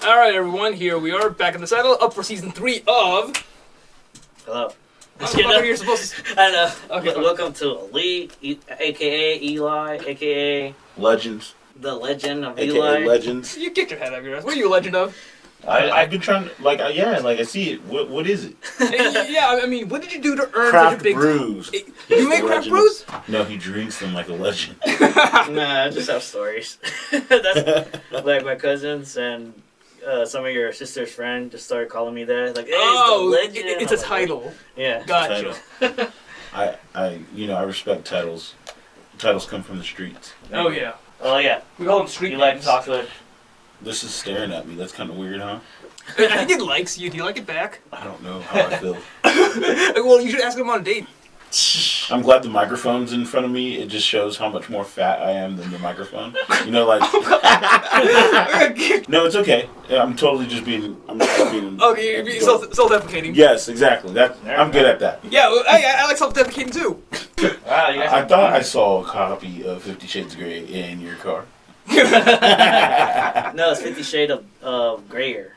Alright, everyone, here we are, back in the saddle, up for season 3 of... Hello. You're supposed to... I know. Okay, Welcome to Elite, a.k.a. Eli, a.k.a. Legends. The Legend of AKA Eli. Legends. You kicked your head out of your ass. What are you a legend of? I've been trying to, I see it. What is it? Yeah, I mean, what did you do to earn Craft such a big... brews. You make craft brews? No, he drinks them like a legend. Nah, I just have stories. That's like my cousins and some of your sister's friends just started calling me that. Like, hey, it's the Legend. It's a title. Yeah. Gotcha. I respect titles. Titles come from the streets. Oh, yeah. Oh, yeah. We call them street Eli names. Talks with. This is staring at me. That's kind of weird, huh? I think it likes you. Do you like it back? I don't know how I feel. Well, you should ask him on a date. I'm glad the microphone's in front of me. It just shows how much more fat I am than the microphone. You know, like... No, it's okay. I'm totally just being... Okay, you're being self-deprecating. Yes, exactly. I'm good at that. Yeah, well, I like self-deprecating too. Wow, you guys I thought I saw a copy of 50 Shades of Grey in your car. No, it's 50 Shades of Grayer.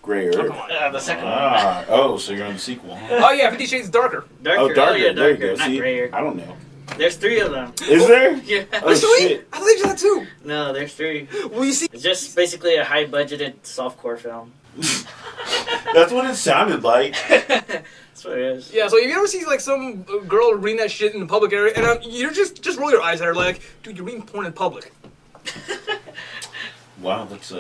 Grayer. Oh, come on. The second one. Oh, so you're on the sequel. Oh yeah, 50 Shades Darker. Darker. Oh, darker. Yeah, There you darker. go. Not See, grayer. I don't know. There's 3 of them. Is there? Yeah. Oh, There's 3? shit. I thought you had 2. No, there's 3. Well, you see... It's just basically a high-budgeted softcore film. That's what it sounded like. That's what it is. Yeah, so if you ever see like some girl reading that shit in the public area, and you just roll your eyes at her like, dude, you're reading porn in public. Wow, that's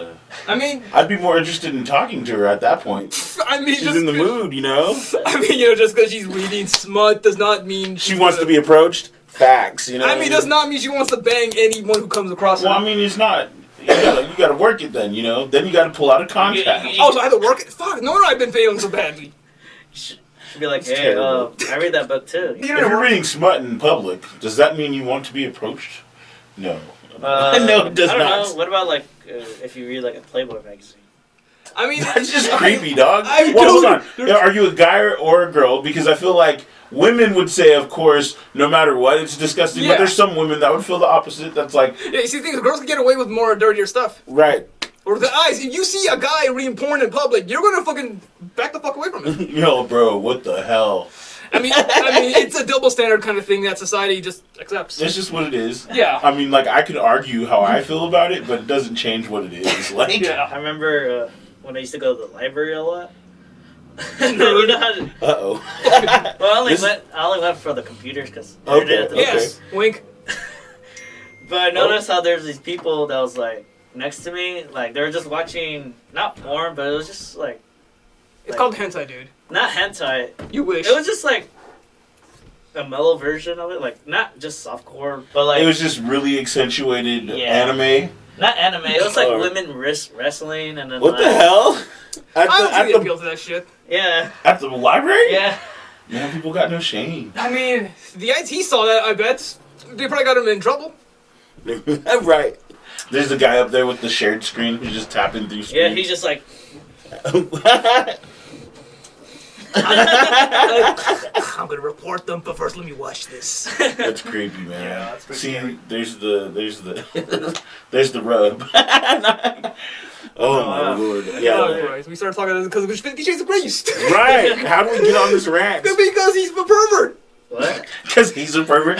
I mean, I'd be more interested in talking to her at that point. I mean, She's just, in the mood, you know? I mean, just because she's reading smut does not mean She wants to be approached. Facts, you know? I mean, does not mean she wants to bang anyone who comes across her. Well, I mean, it's not. You gotta work it then, you know? Then you gotta pull out a contract. Oh, so I have to work it? Fuck, no wonder I've been failing so badly. Should be like, It's hey, terrible. I read that book too. If you're reading smut in public, does that mean you want to be approached? No. No, it does I don't not. know. What about like if you read like a Playboy magazine? I mean, That's just creepy, dog. I Well, don't- hold on. Are you a guy or a girl? Because I feel like women would say, of course, no matter what, it's disgusting. Yeah. But there's some women that would feel the opposite. That's like, yeah, you see, the thing is, girls can get away with more dirtier stuff. right. Or the eyes. If you see a guy reading porn in public, you're gonna fucking back the fuck away from it. Yo, bro, what the hell? I mean, it's a double standard kind of thing that society just accepts. That's just what it is. Yeah. I mean, like, I could argue how I feel about it, but it doesn't change what it is. Like, Yeah. I remember when I used to go to the library a lot. You know how to, uh-oh. well, I This- only went for the computers because Okay. Yes. Wink. But I noticed how there's these people that was like next to me, like they were just watching not porn, but it was just like It's called hentai, dude. not hentai. You wish. It was just like a mellow version of it, like not just softcore, but like It was just really accentuated Yeah. anime. not anime. It was like Or- women wrestling and then What like, the hell? I don't see the At appeal to that shit. Yeah, at the library? yeah. Man, people got no shame. I mean, the IT saw that, I bet. They probably got him in trouble. Right. There's a guy up there with the shared screen who's just tapping through Yeah, screens. he's just like I'm gonna report them, but first let me watch this. That's creepy, man. Yeah, that's pretty See, scary. there's the there's the rub. Oh my wow. lord. Yeah, Yeah. Christ. We started talking about this because it was 50 Shades of Grey. Right. How do we get on this rant? Because he's a pervert. what? Because he's a pervert.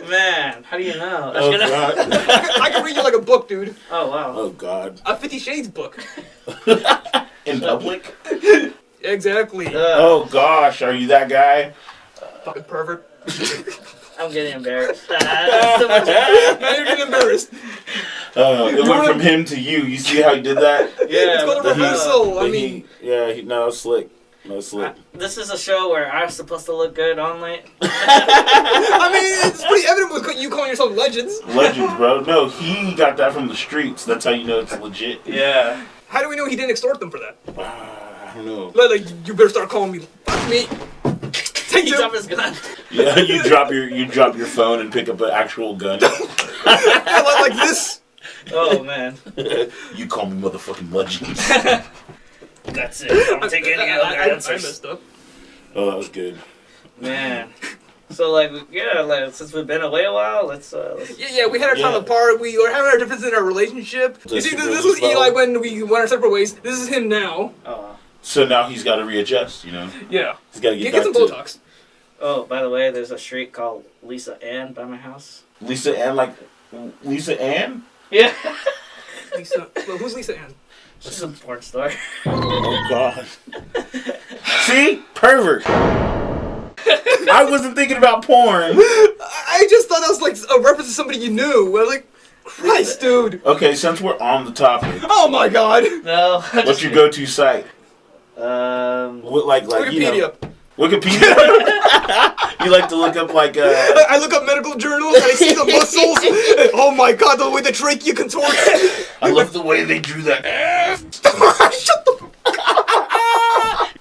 Man, how do you know? Oh god. I can read you like a book, dude. Oh wow. Oh god. A 50 Shades book. In public? Exactly. Oh gosh, are you that guy? Fucking pervert. I'm getting embarrassed. That's so much. Now you're getting embarrassed. It went from him to you. You see how he did that? Yeah, It's called a But he- reversal. I but mean, no, it's slick. No, it's slick. this is a show where I'm supposed to look good online. I mean, it's pretty evident with you calling yourself legends. Legends, bro. No, he got that from the streets. That's how you know it's legit. Yeah. How do we know he didn't extort them for that? I don't know. Like, you better start calling me. Fuck me. Take He two. dropped his gun. Yeah, you drop your phone and pick up an actual gun. Yeah, like this. Oh man. You call me motherfucking legends. That's it. I don't take any other I answers. messed up. Oh, that was good. Man. So like since we've been away a while, let's Yeah, we had our time apart. We were having our differences in our relationship. You see, this was Eli when we went our separate ways. This is him now. So now he's got to readjust, you know? Yeah. He's got to get some Botox. Oh, by the way, there's a street called Lisa Ann by my house. Lisa Ann, like Lisa Ann? Yeah. Lisa. Well, who's Lisa Ann? She's a porn star. Oh, God. See? Pervert. I wasn't thinking about porn. I just thought that was like a reference to somebody you knew. I was like, Christ, dude. Okay, since we're on the topic. Oh, my God. No. What's your go-to site? Like Wikipedia. You know, Wikipedia? You like to look up like I look up medical journals and I see the muscles. And, oh my God, the way the trachea contorts. I love the way they drew that. Shut the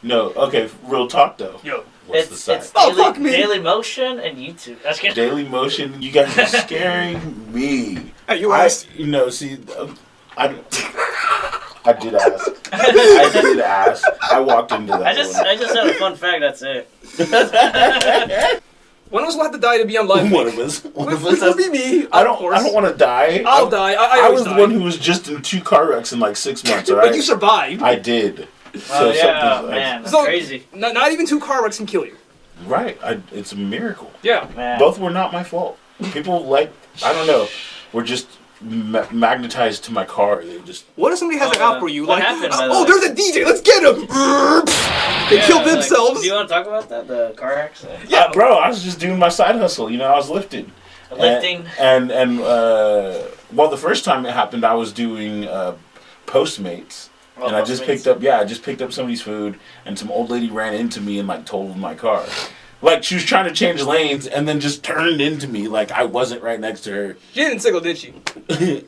No, okay, real talk though. Yo. What's the site? It's fuck me. Daily Motion and YouTube. That's good. Daily Motion, you guys are scaring me. Hey, you asked. See, I did ask. I did ask. I walked into that. I just had a fun fact. That's it. One of us will have to die to be on live. One of us. Which will be me. I don't want to die. I'll die. I was the one who was just in 2 car wrecks in like 6 months. All right. But you survived. I did. Oh yeah, man, that's crazy. Not even 2 car wrecks can kill you. Right. It's a miracle. Yeah. Man. Both were not my fault. People I don't know, were just magnetized to my car. They just. What if somebody has it out for you? What like, happened, there's a DJ. Let's get him. They killed themselves. Do you want to talk about that? The car accident? Yeah, bro. I was just doing my side hustle. You know, I was lifting. And well, the first time it happened, I was doing Postmates. And I just picked up somebody's food, and some old lady ran into me and like totaled my car. Like she was trying to change lanes and then just turned into me like I wasn't right next to her. She didn't signal, did she?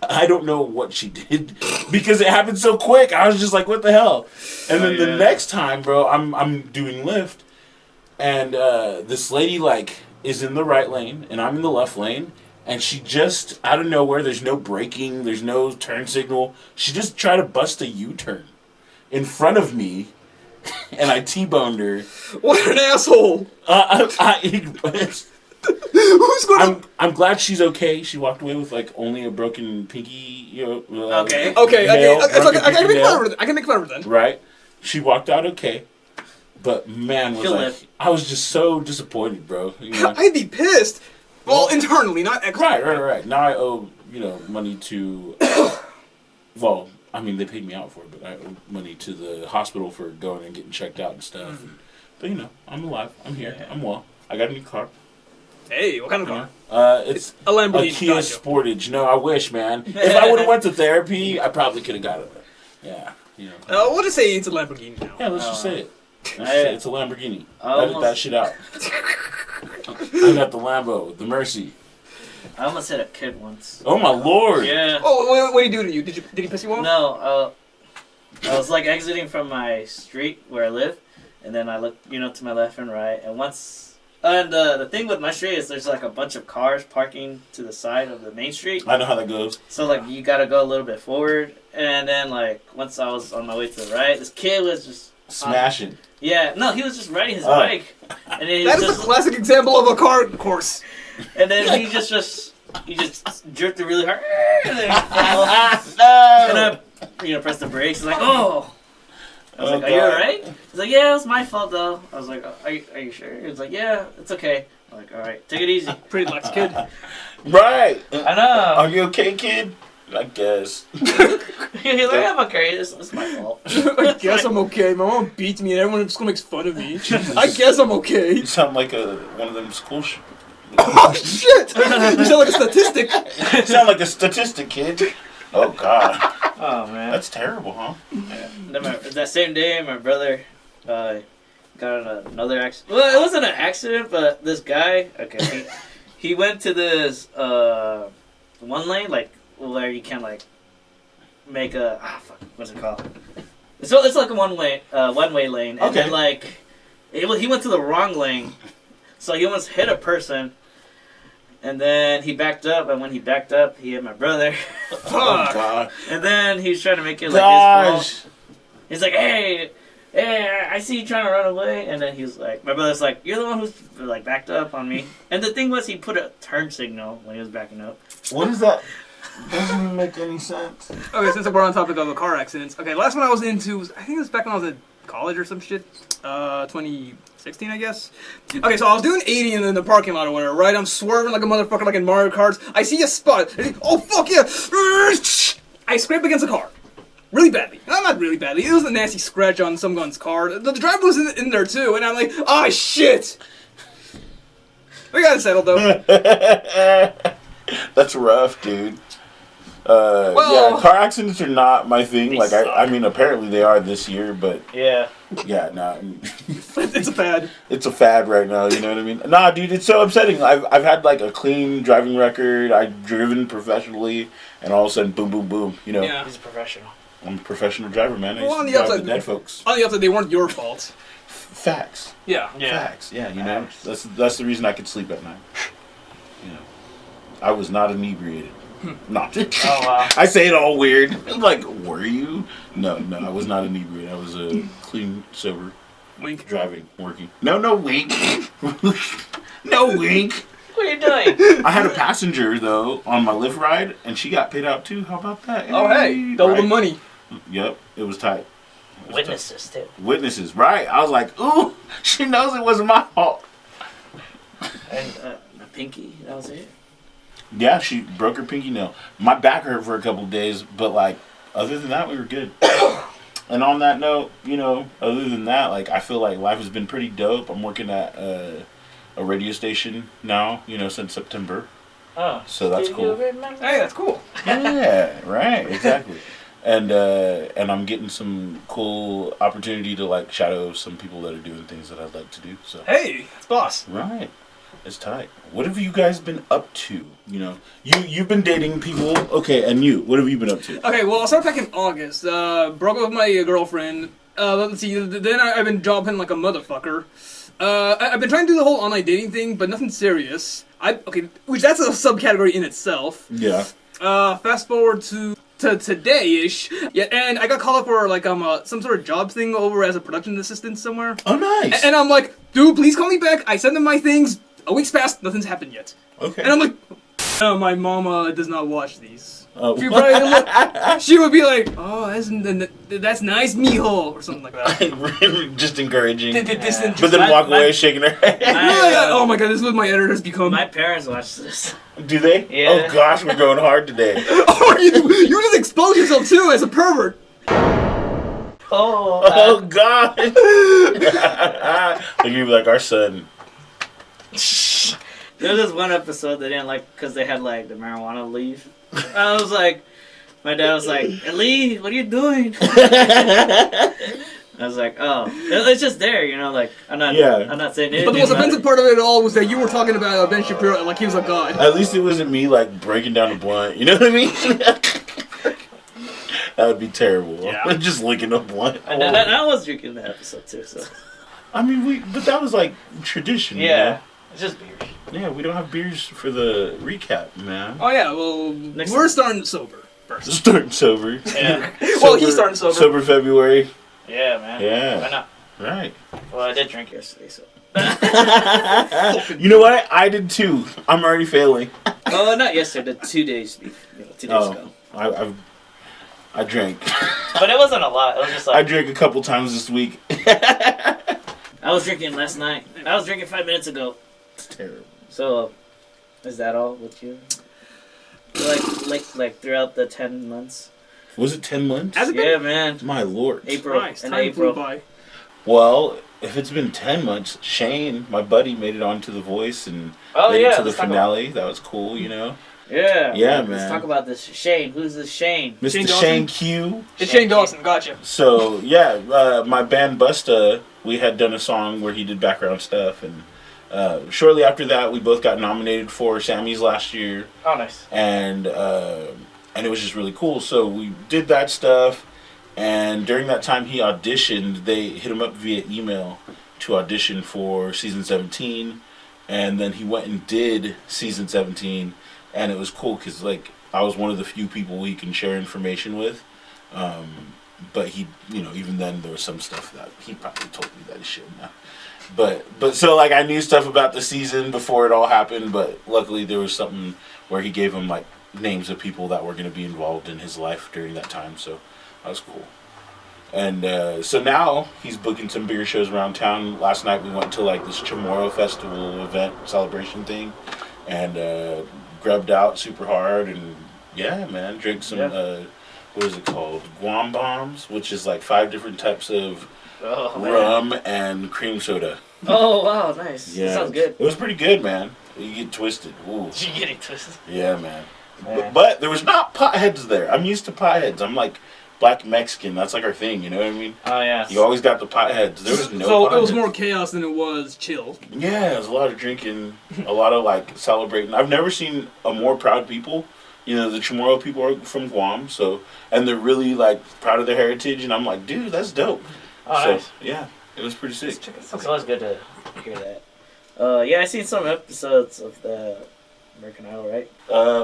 I don't know what she did because it happened so quick. I was just like, what the hell? And then the next time, bro, I'm doing Lyft, and this lady like is in the right lane and I'm in the left lane. And she just, out of nowhere, there's no braking, there's no turn signal. She just tried to bust a U-turn in front of me, and I T-boned her. What an asshole! Who's going? I'm glad she's okay. She walked away with like only a broken pinky. You know. Okay. Nail, I can make fun of her. I can make fun of her then. Right. She walked out okay. But man, I was just so disappointed, bro. You know? I'd be pissed. Well, internally, not externally. Right. Now I owe, money to... well, I mean, they paid me out for it, but I owe money to the hospital for going and getting checked out and stuff. Mm-hmm. But, I'm alive. I'm here. Yeah. I'm well. I got a new car. Hey, what kind of car? It's a Lamborghini. A Kia Sportage. No, I wish, man. If I would have went to therapy, I probably could have got it. Yeah, we'll just say it's a Lamborghini now. Yeah, let's just say it. It's a Lamborghini. Edit that shit out. I got the Lambo, the Mercy. I almost hit a kid once. Oh my lord! Yeah. Oh, what did he do to you? Did he piss you off? No. I was like exiting from my street where I live, and then I looked, to my left and right, and the thing with my street is there's like a bunch of cars parking to the side of the main street. I know how that goes. So like you gotta go a little bit forward, and then like once I was on my way to the right, this kid was just smashing. Yeah, no, he was just riding his bike. And then that is a classic example of a car course. And then he just jerked it really hard. And then and I, pressed the brakes. Like, oh. I was like, are you alright? He's like, yeah, it was my fault though. I was like, are you sure? He was like, yeah, it's okay. I'm like, alright, take it easy. Pretty lax kid. Right. I know. Are you okay, kid? I guess. He's like, I'm okay. It's my fault. I guess I'm okay. My mom beats me and everyone in school makes fun of me. I guess I'm okay. You sound like one of them school oh, shit! You sound like a statistic. You sound like a statistic, kid. Oh, God. Oh, man. That's terrible, huh? Yeah. That same day, my brother got in another accident. Well, it wasn't an accident, but this guy, he went to this one lane, like, where you can like make what's it called? So it's like a one way lane, and then like he went to the wrong lane, so he almost hit a person, and then he backed up, and when he backed up, he hit my brother. Oh God! And then he was trying to make it like his fault. He's like, hey, hey, I see you trying to run away. And then he's like, my brother's like, you're the one who's like backed up on me. And the thing was, he put a turn signal when he was backing up. What is that? Doesn't even make any sense. Okay, since we're on topic of the car accidents. Okay, last one I was into, I think it was back when I was in college or some shit. 2016, I guess. Okay, so I was doing 80 in the parking lot or whatever, right? I'm swerving like a motherfucker, like in Mario Kart. I see a spot. Oh, fuck yeah! I scrape against a car. Really badly. No, not really badly. It was a nasty scratch on some gun's car. The driver was in there too, and I'm like, oh shit! We got it settled though. That's rough, dude. Well, yeah, car accidents are not my thing. They Like, suck. I mean, apparently they are this year, but Yeah. yeah, nah, it's a fad. it's a fad right now. You know what I mean? Nah, dude, it's so upsetting. I've had like a clean driving record. I've driven professionally, and all of a sudden, boom, boom, boom. You know, Yeah. He's a professional. I'm a professional driver, man. I Well, used on to the drive upside- the dead folks. On the upside, they weren't your fault. Facts. Yeah. Facts. Yeah, you know, that's the reason I could sleep at night. You know, I was not inebriated. Not. Oh, wow. I say it all weird. I'm like, were you? No, I was not inebriated. I was clean, sober, Wink. driving, working. No wink. No wink. What are you doing? I had a passenger though on my Lyft ride, and she got paid out too. How about that? Oh hey, double the Right? money. Yep, it was tight. It was Witnesses, too. tight. Witnesses, right? I was like, ooh, she knows it wasn't my fault. And my pinky, that was it. Yeah, she broke her pinky nail. My back hurt for a couple of days, but like, other than that, we were good. And on that note, you know, other than that, like, I feel like life has been pretty dope. I'm working at a radio station now, you know, since September. Oh. So that's Do cool. you remember? Hey, that's cool. Yeah, right, exactly. And I'm getting some cool opportunity to like shadow some people that are doing things that I'd like to do. So Hey, it's boss. right, it's tight. What have you guys been up to? You know, you've been dating people, okay? And you, what have you been up to? Okay, well, I started back in August. Broke up with my girlfriend. Let's see. Then I've been job hunting like a motherfucker. I've been trying to do the whole online dating thing, but nothing serious. Which that's a subcategory in itself. Yeah. Fast forward to today-ish. Yeah, and I got called up for like some sort of job thing over as a production assistant somewhere. Oh, nice. And I'm like, dude, please call me back. I send them my things. A week's passed, nothing's happened yet. Okay. And I'm like, my mama does not watch these. Oh. She would be like, oh, that's nice, mijo, or something like that. Just encouraging. Distant. But then My- walk away my- shaking her head. Oh my god, this is what my editors become. My parents watch this. Do they? Yeah. Oh gosh, we're going hard today. Oh, you just exposed yourself too as a pervert. Oh god. Like you'd be like our son. There was this one episode they didn't like because they had like the marijuana leaf. I was like, my dad was like, Eli, what are you doing? I was like, oh, it's just there, you know, like I'm not saying anything. But the most about offensive it. part of it all was that you were talking about Ben Shapiro like he was a god. At least it wasn't me like breaking down a blunt. You know what I mean? That would be terrible. Yeah. Just licking a blunt. And I was drinking that episode too, so I mean, but that was like tradition. you yeah, know? it's just beers. Yeah, we don't have beers for the recap, man. Oh yeah, well, Next we're time. starting sober first. Starting sober. Yeah, Well, he's starting sober. Sober February. yeah, man. Yeah. Why not? Right. Well, I did drink yesterday, so. You know what? I did too. I'm already failing. Oh, not yesterday. 2 days. 2 days ago. I drank. But it wasn't a lot. It was just I like drank a couple times this week. I was drinking last night. I was drinking 5 minutes ago. It's terrible. So, is that all with you? Like throughout the 10 months? Was it 10 months? Has it been? Yeah, man. My lord. April. Christ, In time flew April. by. Well, if it's been 10 months, Shane, my buddy, made it onto The Voice and Oh, made yeah. it to the let's talk finale. That was cool, you know? Yeah. Yeah, Let's man. talk about this. Shane. Who's this Shane? Mr. Shane Shane, Dawson? Q. It's Shane Dawson, gotcha. So, yeah, my band Busta, we had done a song where he did background stuff. And shortly after that, we both got nominated for Sammys last year. Oh, nice. And it was just really cool. So we did that stuff. And during that time he auditioned, they hit him up via email to audition for season 17, and then he went and did season 17, and it was cool because like I was one of the few people he can share information with, But he, even then there was some stuff that he probably told me that he shouldn't have. But so like I knew stuff about the season before it all happened, but luckily there was something where he gave him like names of people that were going to be involved in his life during that time, so that was cool. And so now he's booking some bigger shows around town. Last night we went to like this Chamorro Festival event celebration thing, and grubbed out super hard, and yeah, man, drank some what is it called? Guam bombs, which is like 5 different types of rum and cream soda. Oh wow, nice. Yeah, That sounds good. It was pretty good, man. You get twisted. Ooh. You getting twisted? Yeah, man. But there was not potheads there. I'm used to potheads. I'm like Black Mexican. That's like our thing. You know what I mean? Oh yeah. You always got the potheads. There was no. So potheads. it was more chaos than it was chill. Yeah, it was a lot of drinking, a lot of like celebrating. I've never seen a more proud people. The Chamorro people are from Guam, and they're really like proud of their heritage, and I'm like, dude, that's dope. Oh, so, nice. Yeah, it was pretty sick. It's always good to hear that. Yeah, I seen some episodes of the American Idol, right?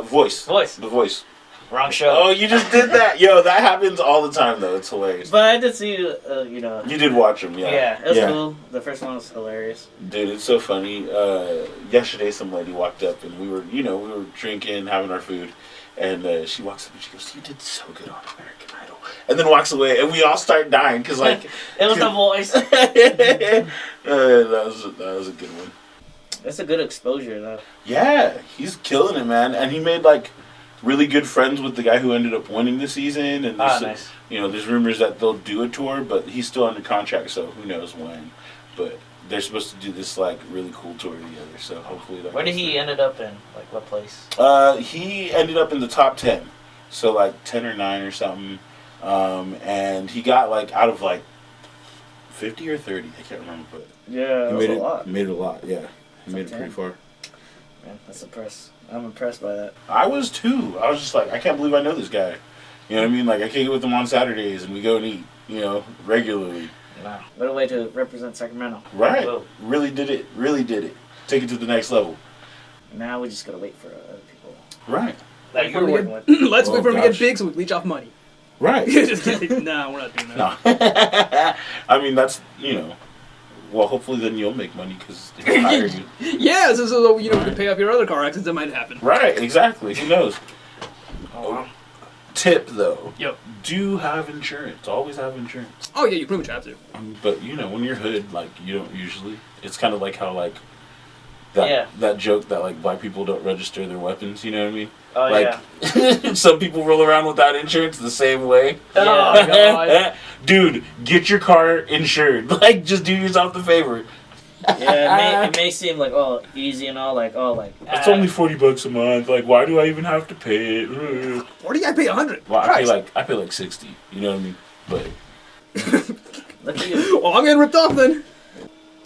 Voice. The Voice. Wrong show. Oh, you just did that. Yo, that happens all the time, though. It's hilarious. But I did see, You did watch them, yeah. Yeah, it was cool. The first one was hilarious. Dude, it's so funny. Yesterday, some lady walked up, and we were drinking, having our food, and she walks up and she goes, "You did so good on American Idol," and then walks away, and we all start dying because like it was the voice. that was a good one. That's a good exposure, though. Yeah, he's killing it, man, and he made like really good friends with the guy who ended up winning the season, and nice. There's rumors that they'll do a tour, but he's still under contract, so who knows when. But they're supposed to do this like really cool tour together, so hopefully that. Where did he ended up in? Like what place? He ended up in the top 10, so like 10 or 9 or something, and he got like out of like 50 or 30, I can't remember, but yeah, he a lot. Made it a lot, yeah. He made it 10. pretty far. Man, that's impressed. I'm impressed by that. I was too. I was just like, I can't believe I know this guy. You know what I mean? Like I kick it with him on Saturdays, and we go and eat, regularly. Wow, what a way to represent Sacramento. Right. Whoa. Really did it. Really did it. Take it to the next level. Now we just gotta wait for other people. Right. Like you're working with. Let's wait for him to get gosh. big so we leech off money. Right. Just kidding. Nah, we're not doing that. No. I mean, that's, well, hopefully then you'll make money because he'll hire you. Yeah, so we can pay off your other car accidents that might happen. Right, exactly. Who knows? Oh, wow. Tip, though. Yep. Do have insurance. Always have insurance. Oh, yeah, you pretty much have to. But, when you're hood, like, you don't usually. It's kind of like how, like, that joke that, like, black people don't register their weapons, you know what I mean? Oh, like, some people roll around without insurance the same way. Yeah. Oh, God. Dude, get your car insured. Like, just do yourself the favor. Yeah, it may seem like easy and all It's only $40 a month. Like, why do I even have to pay it? Or do you pay 100? Well, I pay like 60. You know what I mean? But look at you. Well, I'm getting ripped off then.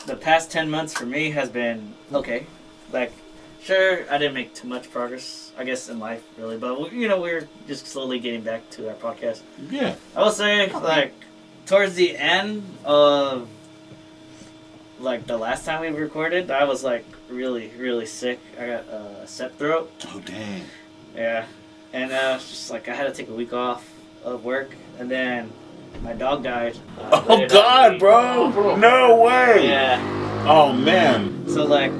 The past 10 months for me has been okay. Like, sure, I didn't make too much progress, I guess, in life, really. But, we're just slowly getting back to our podcast. yeah. I will say, like, towards the end of, like, the last time we recorded, I was, like, really, really sick. I got strep throat. Oh dang. Yeah. And it's just, like, I had to take a week off of work. And then my dog died. Oh God, bro! No way! Yeah. Oh man. So, like,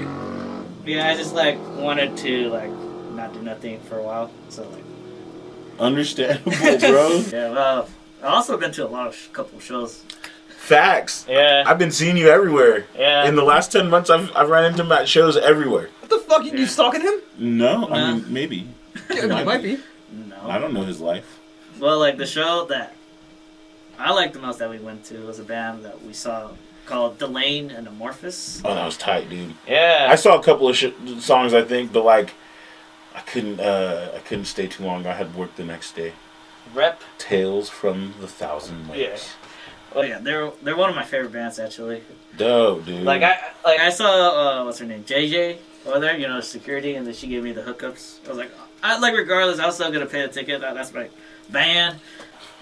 yeah, I just, like, wanted to, like, not do nothing for a while. So, like... Understandable, bro. Yeah, well, I've also been to a couple shows. Facts. Yeah. I've been seeing you everywhere. Yeah. In the last 10 months, I've run into him at shows everywhere. What the fuck? You stalking him? No, I mean, maybe. Yeah, it might be. No. I don't know his life. Well, like, the show that I liked the most that we went to was a band that we saw called Delane and Amorphous. Oh, that was tight, dude. Yeah. I saw a couple of songs, I think, but like, I couldn't stay too long. I had work the next day. Rep. Tales from the Thousand Lakes. Yeah. Oh yeah, they're one of my favorite bands actually. Dope, dude. Like I saw what's her name, JJ over there, security, and then she gave me the hookups. I was like, regardless, I was still gonna pay the ticket. That's my band.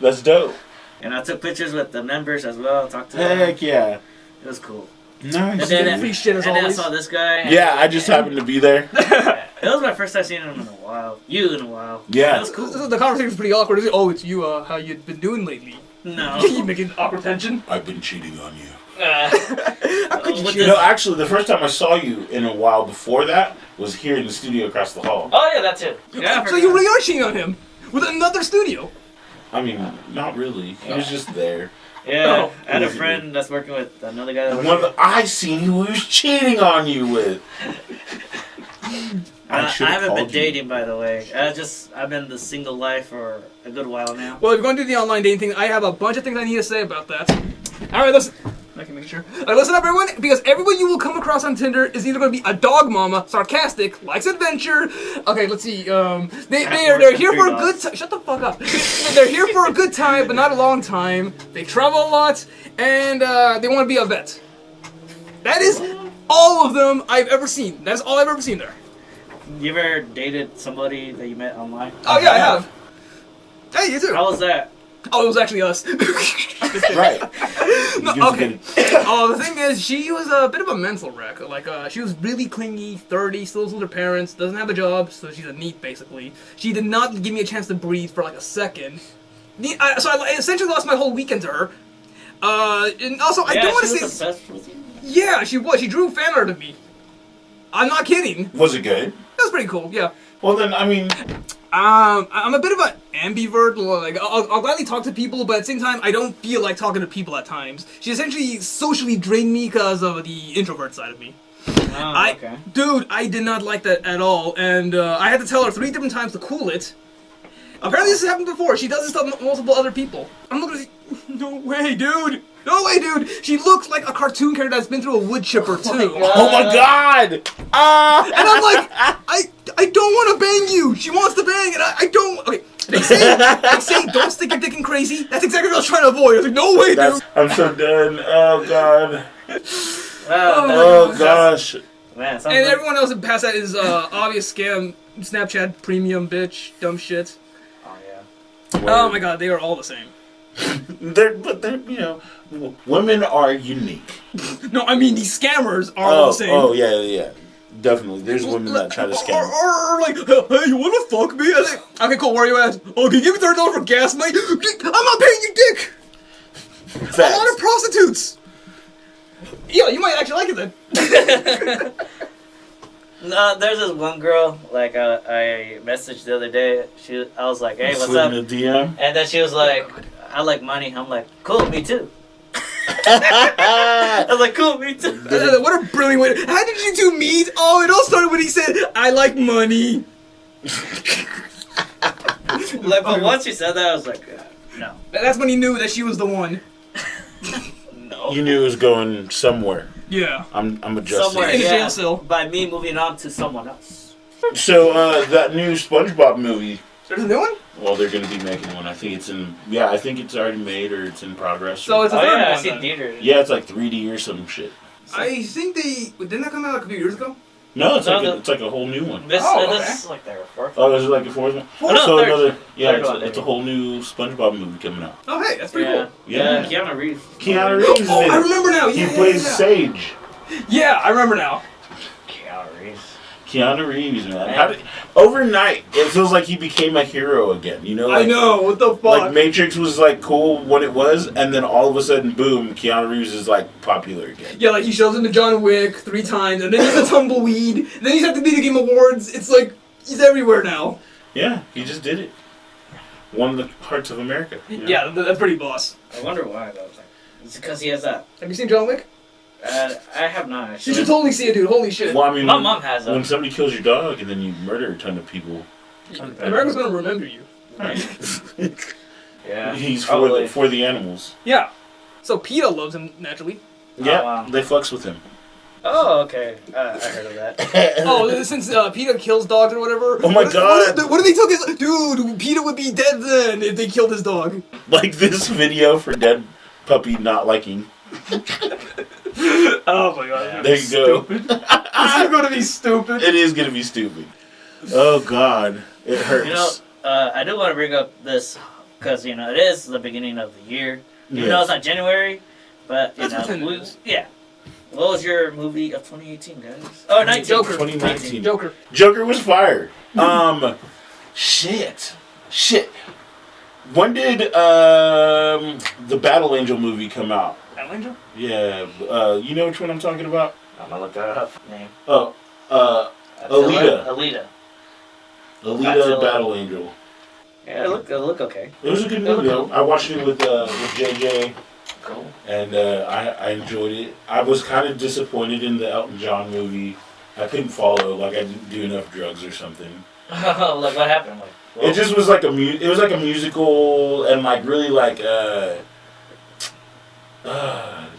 That's dope. And I took pictures with the members as well. Talked to them. Heck yeah. It was cool. Nice. And then, Free shit as and then I always. saw this guy. Yeah, I just happened to be there. It was my first time seeing him in a while. You in a while. Yeah. It was cool. The conversation's pretty awkward. Oh, it's you, how you'd been doing lately. No. You making awkward tension? I've been cheating on you. How could you With cheat? No, actually, the first time I saw you in a while before that was here in the studio across the hall. Oh yeah, that's it. Yeah. So you really are cheating on him with another studio? I mean, not really. He was just there. Yeah, Oh. I had a friend that's working with another guy. The one that I seen who was cheating on you with. I should've haven't been called you. dating, by the way. I've been the single life for a good while now. Well, if you're going to do the online dating thing, I have a bunch of things I need to say about that. All right, listen. I can make sure. All right, listen up, everyone, because everyone you will come across on Tinder is either going to be a dog mama, sarcastic, likes adventure. Okay, let's see. They're here for a good time. Shut the fuck up. They're here for a good time, but not a long time. They travel a lot, and they want to be a vet. That is all of them I've ever seen. That's all I've ever seen there. You ever dated somebody that you met online? Oh yeah, I have. Hey, you too. How was that? Oh, it was actually us. Right. No, okay. Oh, the thing is, she was a bit of a mental wreck. Like, she was really clingy, 30, still lives with her parents, doesn't have a job, so she's a NEET, basically. She did not give me a chance to breathe for like a second. So I essentially lost my whole weekend to her. And also, I don't want to she say... was obsessed with you. Yeah, she was. She drew fan art of me. I'm not kidding. Was it good? That was pretty cool, yeah. Well, then, I mean... I'm a bit of an ambivert. Like, I'll gladly talk to people, but at the same time, I don't feel like talking to people at times. She essentially socially drained me because of the introvert side of me. Oh, okay. Dude, I did not like that at all, and I had to tell her 3 different times to cool it. Apparently this has happened before. She does this to multiple other people. I'm looking at no way, dude. No way, dude. She looks like a cartoon character that's been through a wood chipper, too. Oh my god! Ah! And I'm like, I don't want to bang you. She wants to bang, and I don't. Okay, they say don't stick your dick in crazy. That's exactly what I was trying to avoid. I was like, no way, dude. I'm so done. Oh god. Oh, Oh gosh. man, sounds And like- everyone else that passed that is obvious scam, Snapchat premium bitch, dumb shit. Oh yeah. Oh my god, they are all the same. But they're, you know, women are unique. No, I mean these scammers are all the same. Oh yeah. Definitely. There's women that try to scam. Or like, hey, you wanna fuck me? I think, okay, cool, where are you at? Oh, can you give me $30 for gas money? I'm not paying you dick! A lot of prostitutes! Yeah, you might actually like it then. No, there's this one girl, like, I messaged the other day. I was like, hey, what's up? In a DM. And then she was like, I like money. I'm like, cool, me too. I was like, cool, me too. What a brilliant way How did you two meet? Oh, it all started when he said, I like money. Like, but once she said that, I was like, no. That's when he knew that she was the one. No. You knew it was going somewhere. Yeah. I'm adjusting. Somewhere, In a yeah, jail cell. by me moving on to someone else. So that new SpongeBob movie. There's a new one? Well, they're going to be making one. I think it's in. Yeah, I think it's already made or it's in progress. So it's a Oh third yeah, I one see then. theaters. Yeah, it's like 3D or some shit. I think didn't that come out like a few years ago? No, it's No, it's like a whole new one. This, Oh, this okay. is like their fourth. Oh, is it like a fourth one? Oh, no, So third. another. Yeah, Third one, it's a maybe. whole new SpongeBob movie coming out. Oh, hey, that's pretty Yeah. cool. Yeah. Keanu Reeves. Keanu Reeves. is Oh, in I it. remember now. He Yeah, plays yeah. Sage. Yeah, I remember now. Keanu Reeves. Keanu Reeves, man. Overnight, it feels like he became a hero again. You know, like, I know, what the fuck? Like Matrix was like cool when it was, and then all of a sudden, boom, Keanu Reeves is like popular again. Yeah, like he shows into John Wick 3 times, and then he's a tumbleweed, then he's at the Video Game Awards. It's like, he's everywhere now. Yeah, he just did it. Won the hearts of America. You know? Yeah, that's pretty boss. I wonder why though. It's because he has that. Have you seen John Wick? I have not You actually. should totally see it, dude. Holy shit. Well, I mean, My mom has when them. somebody kills your dog and then you murder a ton of people, America's gonna remember you. Yeah. he's probably. for the animals. Yeah. So PETA loves him, naturally. Yeah, wow. they fucks with him. Oh, okay. I heard of that. Oh, since PETA kills dogs or whatever. Oh my God. What if they took his... Dude, PETA would be dead then if they killed his dog. Like this video for dead puppy not liking. Oh my god. There you go. This is gonna be stupid. It is gonna be stupid. Oh God, it hurts. You know, I do want to bring up this because it is the beginning of the year. Even Yes. though it's not January, but Let's pretend it is. yeah. What was your movie of 2018, guys? Oh, 19. Joker. 2019. Joker. Joker was fire. Shit. When did the Battle Angel movie come out? Battle Angel? Yeah, you know which one I'm talking about? I'm gonna look that up. Name. Oh, Alita. Alita. Alita Battle Angel. Yeah, it look okay. It was a good movie. I watched it with JJ, Cool. and I enjoyed it. I was kind of disappointed in the Elton John movie. I couldn't follow, like I didn't do enough drugs or something. Like what happened? Like, It just was like it was like a musical, and like really like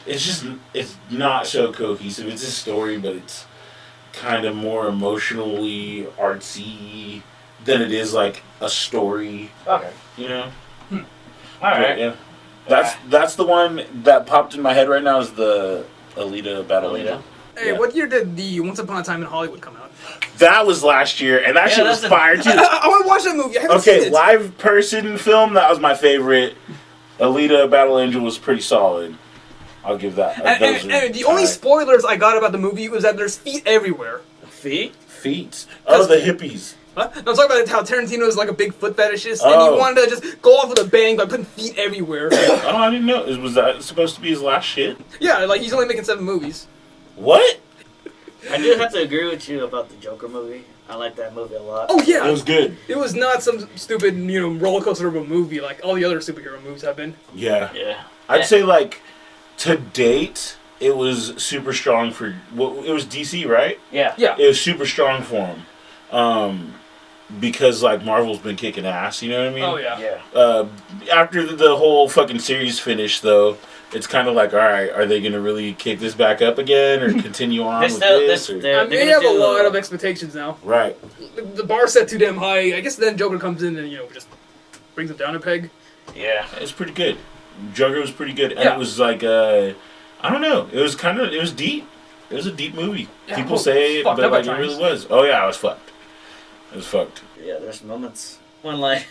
it's not so cohesive. It's a story, but it's kind of more emotionally artsy than it is like a story. okay. You know. All right. Yeah. That's the one that popped in my head right now is the Alita Battle Alita. Angel. Hey, Yeah. what year did the Once Upon a Time in Hollywood come out? That was last year, and that Yeah, shit was that's a- fire too. I want to watch that movie. I haven't seen Okay, it. live person film, that was my favorite. Alita Battle Angel was pretty solid. I'll give that. And the only spoilers I got about the movie was that there's feet everywhere. Feet? feet. Oh, the hippies. Huh? I'm talking about how Tarantino is like a big foot fetishist, and Oh. he wanted to just go off with a bang by putting feet everywhere. Oh, I didn't know. Was that supposed to be his last shit? Yeah, like he's only making 7 movies. What? I do have to agree with you about the Joker movie. I like that movie a lot. Oh yeah, It was good. It was not some stupid, roller coaster of a movie like all the other superhero movies have been. Yeah. Yeah. I'd say, like, to date, it was super strong for... Well, it was DC, right? Yeah. Yeah. It was super strong for him. Because, like, Marvel's been kicking ass, you know what I mean? Oh yeah. Yeah. After the whole fucking series finished, though, it's kind of like, all right, are they going to really kick this back up again or continue on with this? Or... I mean, they have a lot of expectations now. Right. The bar's set too damn high. I guess then Joker comes in and just brings it down a peg. Yeah. It's pretty good. Joker was pretty good. And Yeah. it was like, I don't know. It was deep. It was a deep movie. Yeah, People well, say it, fucked but up like at it really times. was. Oh yeah, I was fucked. It was fucked. Yeah, there's moments when, like,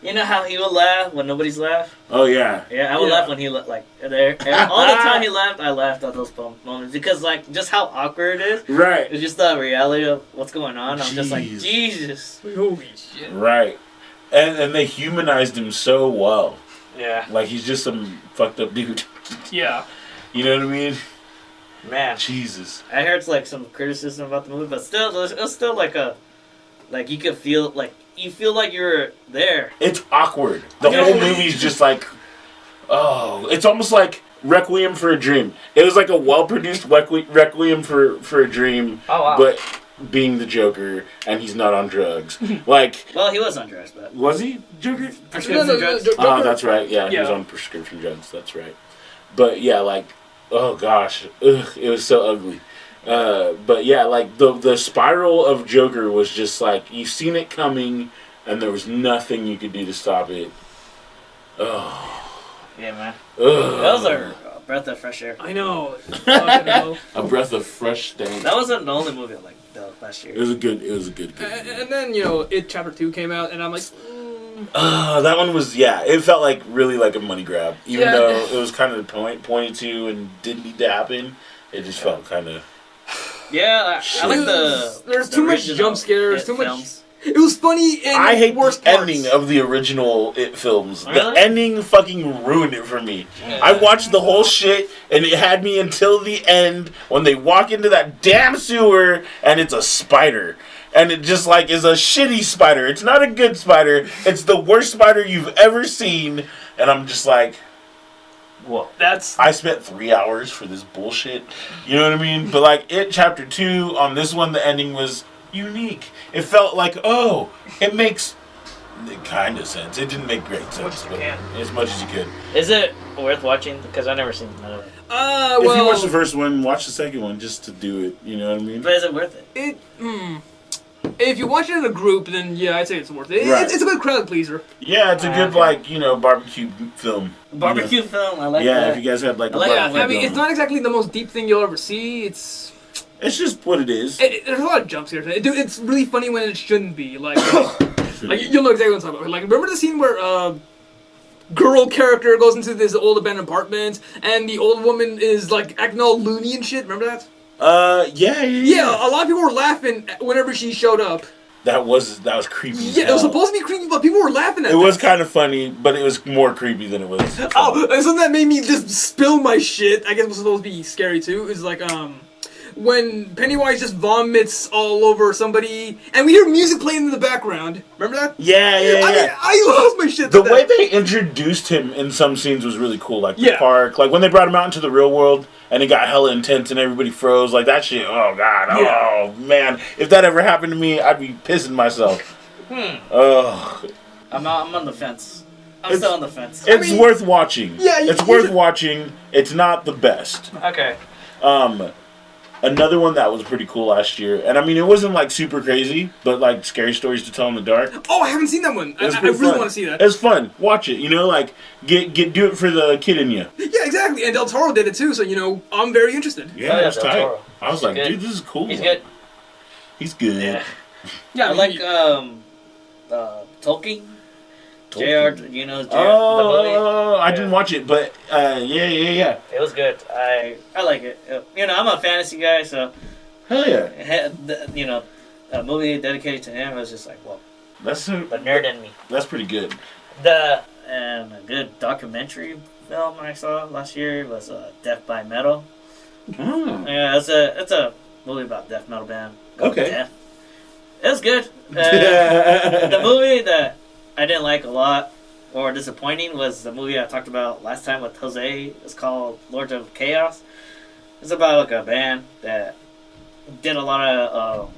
you know how he would laugh when nobody's laugh? Oh yeah. Yeah, I would Yeah. laugh when he, like, there. And all the time he laughed, I laughed at those moments. Because, like, just how awkward it is. Right. It's just the reality of what's going on. I'm just like, Jeez. Jesus. Holy shit. Right. And they humanized him so well. Yeah. Like he's just some fucked up dude. Yeah. You know what I mean? Man. Jesus. I heard, like, some criticism about the movie, but still, it was still, like, like, you could feel, like, you feel like you're there. It's awkward. The Yeah. whole movie's just like, oh, it's almost like Requiem for a Dream. It was like a well-produced Requiem for a Dream, Oh, wow. but being the Joker, and he's not on drugs. Like, Well, he was undressed, but... was he Joker? Prescription drugs? Oh, that's right. Yeah, he was Yeah. on prescription drugs. That's right. But yeah, like, oh gosh, ugh, it was so ugly. But yeah, like the spiral of Joker was just like you've seen it coming, and there was nothing you could do to stop it. Oh, Yeah, man. ugh. That was a breath of fresh air. I know. Fucking hell. A breath of fresh stank. That wasn't the only movie I liked last year. It was a good And then It Chapter 2 came out, and I'm like, that one was, yeah, it felt like really like a money grab. Even Yeah. though it was kind of pointed to and didn't need to happen, it just felt kind of... Yeah, I like the... There's the too much original jump scares, It too much. films. It was funny and I hate worst the parts. ending of the original It films. Really? The ending fucking ruined it for me. Yeah. I watched the whole shit, and it had me until the end when they walk into that damn sewer, and it's a spider. And it just, like, is a shitty spider. It's not a good spider. It's the worst spider you've ever seen. And I'm just like... Whoa. That's I spent 3 hours for this bullshit. You know what I mean? But like It Chapter 2, on this one, the ending was unique. It felt like, oh, it makes kind of sense. It didn't make great sense, but as much as you could. Is it worth watching? Because I've never seen none of it. If you watch the first one, watch the second one just to do it. You know what I mean? But is it worth it? If you watch it in a group, then yeah, I'd say it's worth it. Right. It's a good crowd pleaser. Yeah, it's a good, Okay. like, barbecue film. Barbecue film, I like Yeah, that. if you guys had like a I like barbecue that. I mean, it's film. not exactly the most deep thing you'll ever see. It's It's just what it is. there's a lot of jump scares. It's really funny when it shouldn't be. Like you'll know exactly what I'm talking about. Like, remember the scene where girl character goes into this old abandoned apartment and the old woman is like acting all loony and shit. Remember that? Yeah. Yeah, a lot of people were laughing whenever she showed up. That was creepy. Yeah, it was supposed to be creepy, but people were laughing at it. It was kind of funny, but it was more creepy than it was funny. Oh, and something that made me just spill my shit, I guess it was supposed to be scary too, is like, when Pennywise just vomits all over somebody, and we hear music playing in the background. Remember that? Yeah. I mean, I lost my shit. The way they introduced him in some scenes was really cool. Like the park, like when they brought him out into the real world, and it got hella intense, and everybody froze. Like that shit. Oh god. Oh man. If that ever happened to me, I'd be pissing myself. Oh. I'm on the fence. I'm still on the fence. It's worth watching. Yeah, it's worth watching. It's not the best. Okay. Another one that was pretty cool last year, and I mean, it wasn't like super crazy, but like Scary Stories to Tell in the Dark. Oh, I haven't seen that one. I really want to see that. It's fun. Watch it. You know, like do it for the kid in you. Yeah, exactly. And Del Toro did it too, so you know, I'm very interested. Yeah, that's tight. Toro. I was like, dude, this is cool. He's good. He's good. Yeah, I like Tolkien. JR, you know, the movie? I didn't watch it, but yeah. It was good. I like it. You know, I'm a fantasy guy, so hell yeah. You know, a movie dedicated to him was just like, well, that's the nerd in me. That's pretty good. And a good documentary film I saw last year was Death by Metal. Yeah, it's a movie about death metal band. Okay. Death. It was good. The movie that I didn't like a lot or disappointing was the movie I talked about last time with Jose. It's called Lords of Chaos. It's about like a band that did a lot of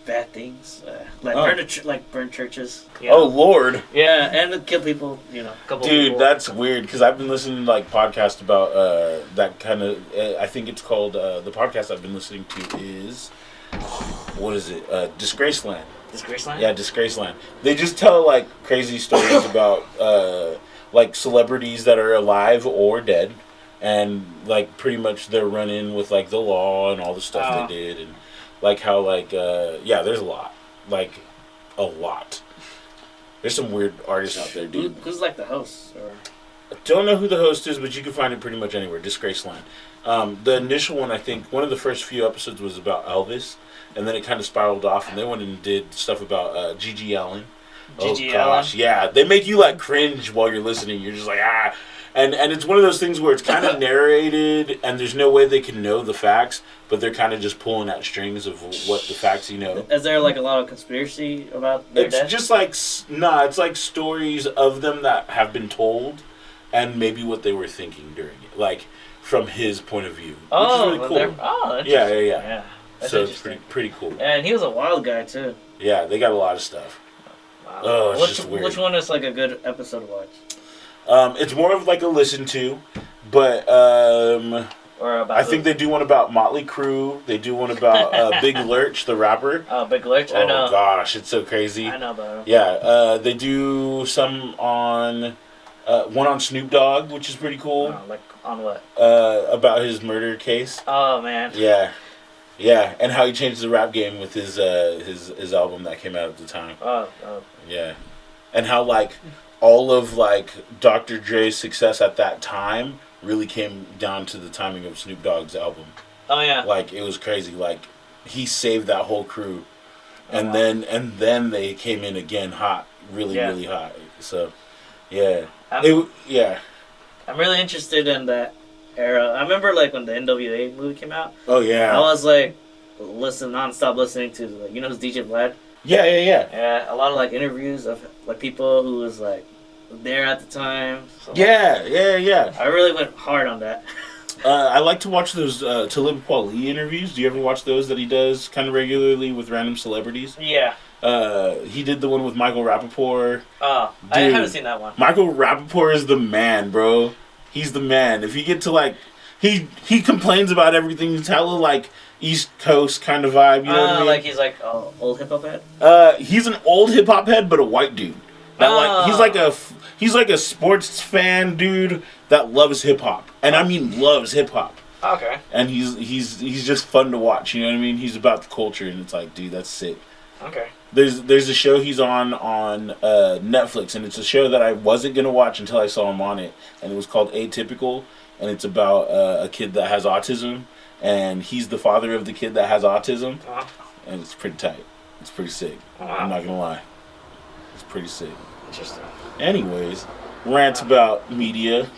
bad things, burn churches. You know? Oh Lord! Yeah, and kill people. You know, Dude, that's weird because I've been listening to like podcasts about that kind of. I think it's called the podcast I've been listening to is what is it? Disgraceland. Disgraceland? Yeah, Disgraceland. They just tell like crazy stories about like celebrities that are alive or dead, and like pretty much their run-in with like the law and all the stuff they did, and like how like there's a lot, like a lot. There's some weird artists out there, dude. Who's like the host? Or? I don't know who the host is, but you can find it pretty much anywhere. Disgraceland. The initial one, I think, one of the first few episodes was about Elvis. And then it kind of spiraled off, and they went and did stuff about Gigi Allen. Gigi Allen? Yeah. They make you, like, cringe while you're listening. You're just like, ah. And it's one of those things where it's kind of narrated, and there's no way they can know the facts, but they're kind of just pulling at strings of what the facts you know. Is there, like, a lot of conspiracy about their death? It's just like, it's like stories of them that have been told, and maybe what they were thinking during it. Like, from his point of view. Which is really cool. Yeah. That's so it's pretty cool. And he was a wild guy too. Yeah, they got a lot of stuff. Wow. Oh, it's just weird. Which one is like a good episode to watch? It's more of like a listen to, but or about I think they do one about Motley Crue. They do one about Big Lurch, the rapper. Oh, Big Lurch, I know. Oh gosh, it's so crazy. I know about him. Yeah, they do some on one on Snoop Dogg, which is pretty cool. Oh, like on what? About his murder case. Oh man. Yeah, and how he changed the rap game with his album that came out at the time. Oh. Yeah, and how like all of like Dr. Dre's success at that time really came down to the timing of Snoop Dogg's album. Oh yeah. Like it was crazy. Like he saved that whole crew, and then they came in again hot, really hot. So, yeah, I'm really interested in that era. I remember like when the NWA movie came out. Oh yeah. I was like non-stop listening to like, you know who's DJ Vlad? Yeah. Yeah, a lot of like interviews of like people who was like there at the time. So, yeah. I really went hard on that. I like to watch those Talib Kweli interviews. Do you ever watch those that he does kind of regularly with random celebrities? Yeah. He did the one with Michael Rappaport. Oh, I haven't seen that one. Michael Rappaport is the man, bro. He's the man. If you get to like, he complains about everything. He's hella like East Coast kind of vibe. You know what I mean? Like he's like old hip hop head. He's an old hip hop head, but a white dude. He's like a sports fan dude that loves hip hop, and I mean loves hip hop. Okay. And he's just fun to watch. You know what I mean? He's about the culture, and it's like, dude, that's sick. Okay. There's a show he's on Netflix, and it's a show that I wasn't gonna watch until I saw him on it, and it was called Atypical, and it's about a kid that has autism, and he's the father of the kid that has autism, and it's pretty tight. It's pretty sick. Wow. I'm not gonna lie. It's pretty sick. Interesting. Anyways, rant about media.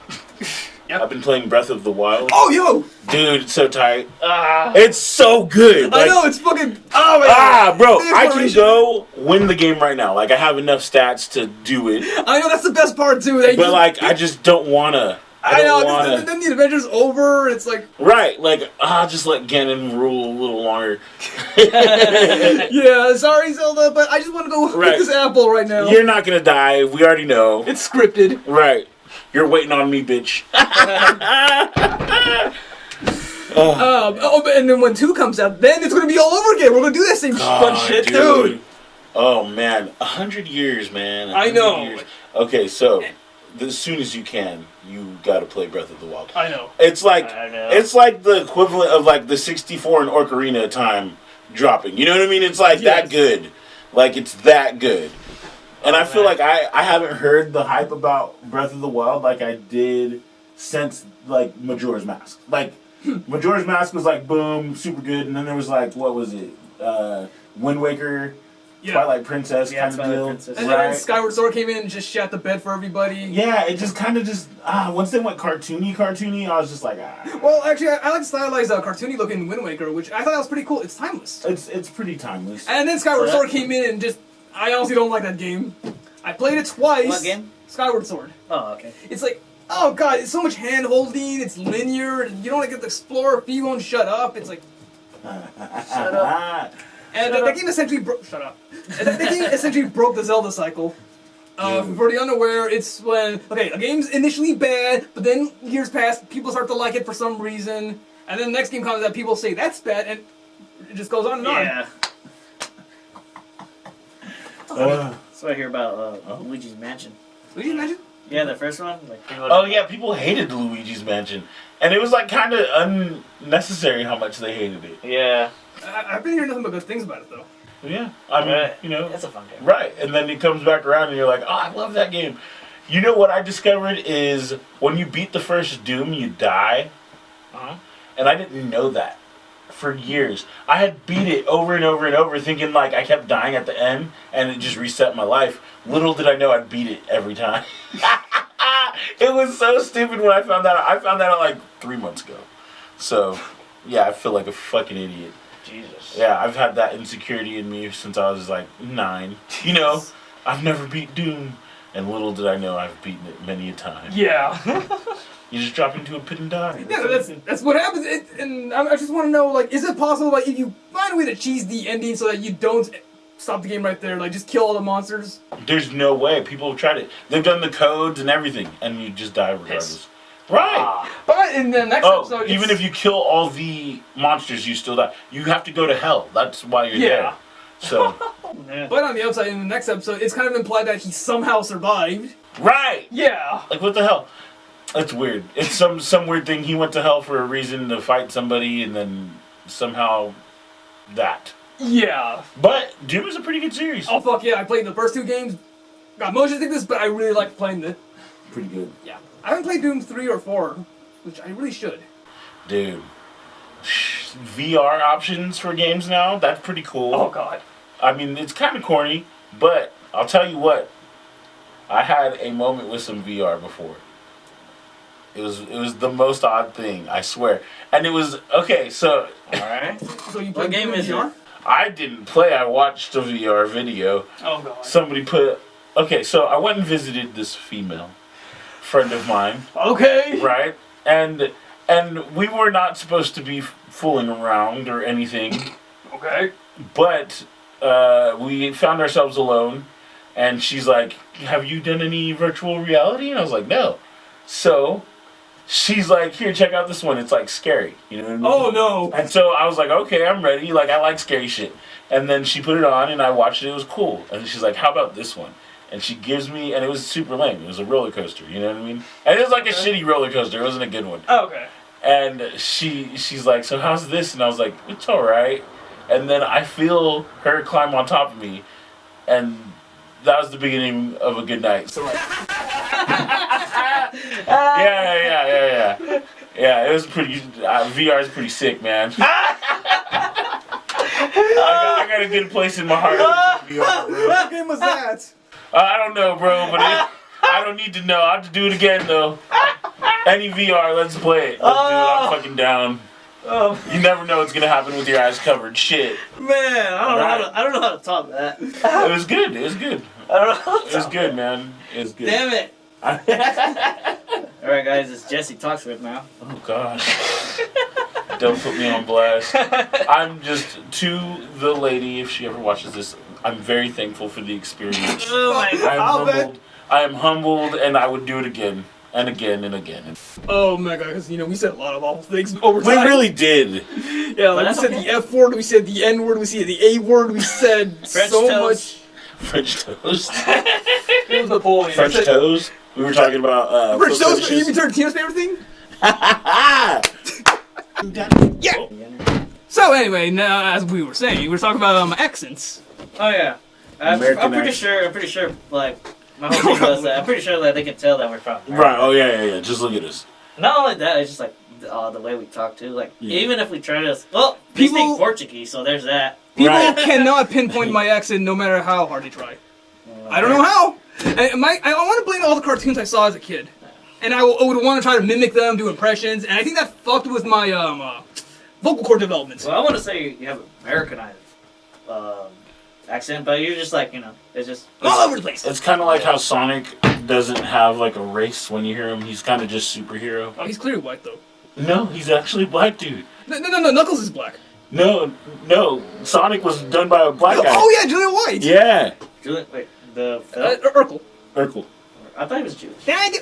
Yep. I've been playing Breath of the Wild. Oh, yo! Dude, it's so tight. It's so good. I know, it's fucking... Oh, man. Bro, I can go win the game right now. Like, I have enough stats to do it. I know, that's the best part, too. But, like, I just don't wanna. I know, then the adventure's over, it's like... Right, like, just let Ganon rule a little longer. Yeah, sorry, Zelda, but I just want to go get this apple right now. You're not gonna die, we already know. It's scripted. Right. You're waiting on me, bitch. And then when 2 comes out, then it's gonna be all over again. We're gonna do that same fun shit, dude. Oh, man. 100 years, man. 100 I know. Years. Okay, so... as soon as you can, you gotta play Breath of the Wild. I know. It's like the equivalent of like the 64 in Ocarina time dropping. You know what I mean? It's like that good. Like it's that good. And I feel like I haven't heard the hype about Breath of the Wild like I did since like Majora's Mask. Like Majora's Mask was like boom, super good, and then there was like what was it? Wind Waker. Twilight Princess kind of deal. And then Skyward Sword came in and just shat the bed for everybody. Yeah, it just kind of once they went cartoony, I was just like, Well, actually, I like the stylized cartoony looking Wind Waker, which I thought that was pretty cool. It's timeless. It's pretty timeless. And then Skyward Sword came in and just, I honestly don't like that game. I played it twice. What game? Skyward Sword. Oh, okay. It's like, oh god, it's so much hand holding, it's linear, you don't get to explore if you won't shut up, it's like... Shut up. And that game essentially broke... Shut up. And that game essentially broke the Zelda cycle. For the unaware, it's when... Okay, a game's initially bad, but then years pass, people start to like it for some reason, and then the next game comes out, people say, that's bad, and it just goes on and on. Yeah. That's what I hear about Luigi's Mansion. Luigi's Mansion? Yeah, the first one. Like, people hated Luigi's Mansion. And it was like kind of unnecessary how much they hated it. Yeah. I've been hearing nothing but good things about it, though. Yeah, I mean, you know. It's a fun game. Right, and then it comes back around and you're like, oh, I love that game. You know what I discovered is when you beat the first Doom, you die. And I didn't know that for years. I had beat it over and over and over thinking like I kept dying at the end and it just reset my life. Little did I know I'd beat it every time. It was so stupid when I found that out. I found that out like 3 months ago. So, yeah, I feel like a fucking idiot. Jesus. Yeah, I've had that insecurity in me since I was like 9. You know, I've never beat Doom. And little did I know I've beaten it many a time. Yeah. You just drop into a pit and die. Yeah, that's what happens. And I just want to know, like, is it possible, like, if you find a way to cheese the ending so that you don't stop the game right there, like, just kill all the monsters? There's no way. People have tried it. They've done the codes and everything, and you just die regardless. Right. But in the next episode, even if you kill all the monsters, you still die. You have to go to hell. That's why you're there. So. But on the outside, in the next episode, it's kind of implied that he somehow survived. Right. Yeah. Like what the hell? That's weird. It's some weird thing. He went to hell for a reason to fight somebody, and then somehow that. Yeah. But Doom is a pretty good series. Oh fuck yeah! I played the first 2 games. Got motion sickness, but I really liked playing it. Pretty good. Yeah. I haven't played Doom 3 or 4, which I really should. Dude. VR options for games now, that's pretty cool. Oh god. I mean, it's kind of corny, but I'll tell you what. I had a moment with some VR before. It was the most odd thing, I swear. And it was, okay, so... Alright. So you What played game Doom in is VR? it? I didn't play, I watched a VR video. Oh god. Somebody put... Okay, so I went and visited this female friend of mine. Okay. Right? And we were not supposed to be fooling around or anything. Okay. But we found ourselves alone, and she's like, have you done any virtual reality? And I was like, no. So she's like, here, check out this one. It's like scary. You know what I mean? Oh no. And so I was like, okay, I'm ready. Like, I like scary shit. And then she put it on, and I watched it. It was cool. And she's like, how about this one? And she gives me, and it was super lame. It was a roller coaster. You know what I mean? And it was like a shitty roller coaster. It wasn't a good one. Oh, okay. And she's like, so how's this? And I was like, it's all right. And then I feel her climb on top of me, and that was the beginning of a good night. So yeah. It was pretty. VR is pretty sick, man. I got a good place in my heart. What game was that? I don't know, bro, but I don't need to know. I'll have to do it again, though. Any VR, let's play it. Let's do it. I'm fucking down. You never know what's gonna happen with your eyes covered. Shit. Man, I don't know how to top that. It was good. It was good. I don't know how to It was good, man. It was good. Damn it. Alright, guys, it's Jesse Talks with now. Oh, gosh. Don't put me on blast. I'm just, to the lady, if she ever watches this, I'm very thankful for the experience. Oh my God. I am humbled, and I would do it again. And again and again. Oh my god, because we said a lot of awful things over We time. really did. Yeah, like we said the F word, we said the N word, we said the A word, we said French so toast. much. French toast. It was Napoleon. French toast. We were talking about French foot toast. You fetishes. mean Tarantino's favorite thing? Yeah. So anyway, now as we were saying, we were talking about accents. Oh yeah. I'm pretty sure, like, my whole thing was that I'm pretty sure that they can tell that we're from America. Right. Oh yeah. Just look at us. Not only that, it's just like the way we talk too. Like, Yeah. even if we try to, well, People- we speak Portuguese, so there's that. People Right. cannot pinpoint my accent no matter how hard they try. I don't know how. I want to blame all the cartoons I saw as a kid, and I would want to try to mimic them, do impressions, and I think that fucked with my vocal cord development. Well, I want to say you have Americanized accent, but you're just like, it's just All over the place. It's kind of like how Sonic doesn't have like a race when you hear him. He's kind of just superhero. Oh, he's clearly white though. No, he's actually black, dude. No, Knuckles is black. No. Sonic was done by a black guy. Oh yeah, Julian White. Yeah. Julian. Wait, the Urkel. Urkel. I thought he was Jewish. Did I do?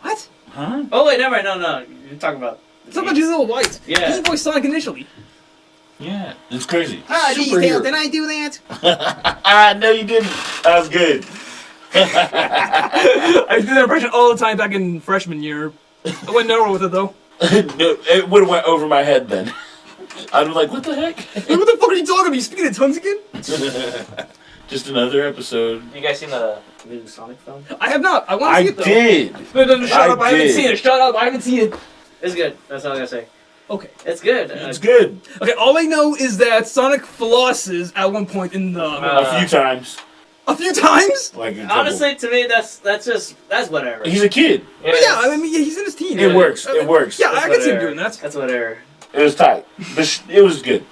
What? Huh? Oh wait, never mind. No, you're talking about. It's about Julian White. Yeah. He voiced Sonic initially. Yeah. It's crazy. Did I do that? No, you didn't. That was good. I did that impression all the time back in freshman year. I went nowhere with it though. No, it would have went over my head then. I'd be like, what the heck? Hey, what the fuck are you talking about? You speaking in tongues again? Just another episode. You guys seen the new Sonic film? I have not. I want to I see it though. did. No, shut up. I haven't did. seen it. Shut up. I haven't seen it. It's good. That's all I gotta say. Okay. It's good. It's good. Okay, all I know is that Sonic flosses at one point in the... A few times. a few times? Like a couple. Honestly, to me, that's whatever. He's a kid. Yeah, I mean, he's in his teens. It works. It works. Yeah, I That's can see him whatever. doing that. That's whatever. It was tight. It was good.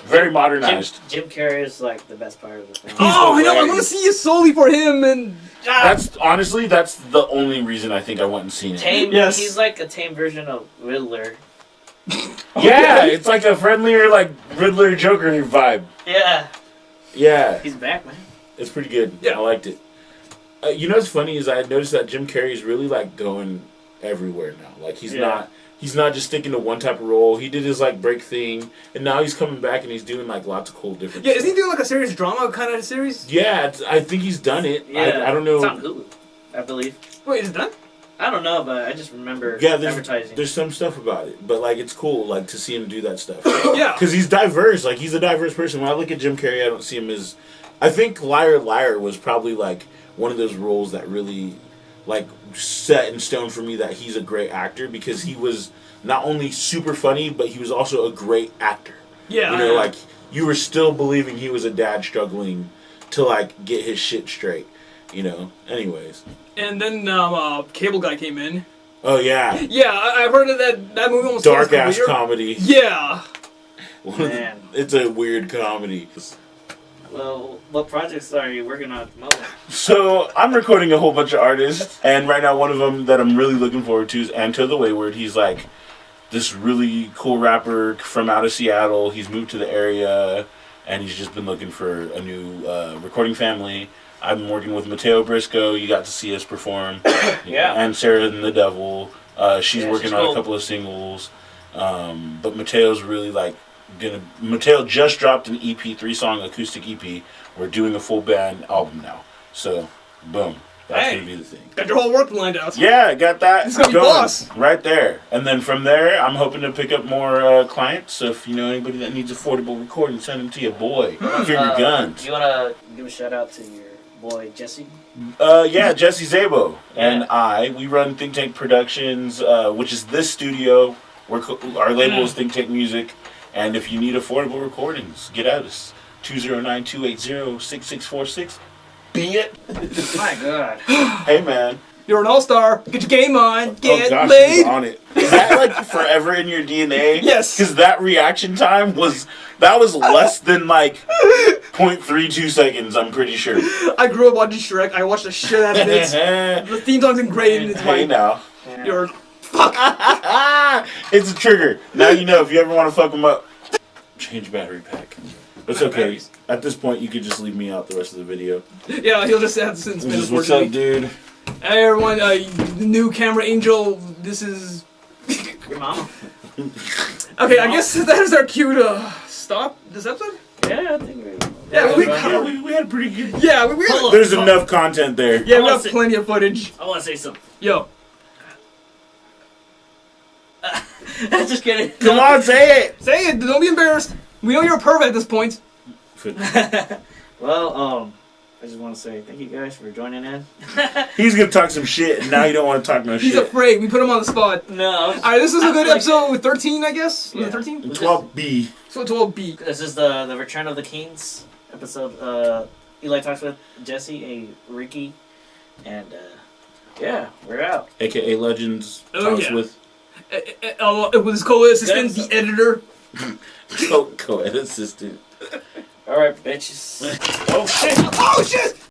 Very modernized. Jim Carrey is like the best part of the film. Oh, I know. I hilarious. want to see it solely for him and... That's the only reason I think I went and seen it. Tame. Yes. He's like a tame version of Riddler. Yeah, it's like a friendlier, like Riddler Joker vibe. Yeah. Yeah, He's back, man. it's pretty good. Yeah. I liked it. You know what's funny is I noticed that Jim Carrey's really like going everywhere now. Like he's not just sticking to one type of role. He did his like break thing, and now he's coming back and he's doing like lots of cool different. Yeah, stuff. is he doing like a serious drama kind of series? Yeah, I think he's done it. Yeah. I don't know. It's on Hulu, I believe. Wait, is it done? I don't know, but I just remember Yeah, advertising. there's some stuff about it, but like it's cool, like to see him do that stuff. Yeah. Because he's diverse. Like he's a diverse person. When I look at Jim Carrey, I don't see him as. I think Liar Liar was probably like one of those roles that really, like, set in stone for me that he's a great actor because he was not only super funny, but he was also a great actor. Yeah. You know, like you were still believing he was a dad struggling to like get his shit straight. You know. Anyways. And then Cable Guy came in. Oh yeah. Yeah, I've heard of that movie almost Dark killed his ass career. comedy. Yeah. Man. It's a weird comedy. Well, what projects are you working on at the moment? So I'm recording a whole bunch of artists, and right now one of them that I'm really looking forward to is Anto the Wayward. He's like this really cool rapper from out of Seattle. He's moved to the area, and he's just been looking for a new recording family. I've been working with Mateo Briscoe. You got to see us perform. Yeah. And Sarah and the Devil. She's working on cool. a couple of singles. But Mateo's really like Mateo just dropped an EP, 3-song acoustic EP. We're doing a full band album now. So, boom. That's Hey. going to be the thing. Got your whole work lined out. Yeah, got that. It's gonna be going boss. right there. And then from there, I'm hoping to pick up more clients. So if you know anybody that needs affordable recording, send them to your boy. Finger guns. You wanna give a shout out to your boy Jesse? Yeah, Jesse Zabo and we run Think Tank Productions, which is this studio. Our label is Think Tank Music, And if you need affordable recordings, get at us. 209-280-6646. Be it. My God. Hey, man. You're an all-star. Get your game on. Get Oh, gosh, laid. he's on it. Is that like forever in your DNA? Yes. Because that reaction time was less than like 0.32 seconds, I'm pretty sure. I grew up watching Shrek. I watched the shit out of it. The theme song's ingrained in Hey, now. You're... It's a trigger. Now you know if you ever want to fuck him up. Change battery pack. It's okay. At this point, you could just leave me out the rest of the video. Yeah, he'll just have to spin Just, what's up, dude? Hey everyone, the new camera angel. This is... Your mama. Okay, I guess that is our cue to stop this episode? Yeah, I think we... Yeah, we had a pretty good... Yeah, we Hold on. There's enough content there. Yeah, we I got wanna plenty of footage. I want to say something. Yo. Just kidding. Come on, say it! Say it, don't be embarrassed. We know you're a pervert at this point. Well, I just want to say thank you guys for joining in. He's gonna talk some shit, and now you don't want to talk no He's shit. afraid. We put him on the spot. No. Alright, this is a good episode 13, I guess? Was Yeah. it 13? 12B. So 12B. This is the Return of the Kings episode. Eli talks with Jesse, a Ricky, and yeah, we're out. AKA Legends Oh, talks yeah. with With his co-assistant, the editor. co-ed assistant. All right, bitches. Oh shit! Oh shit!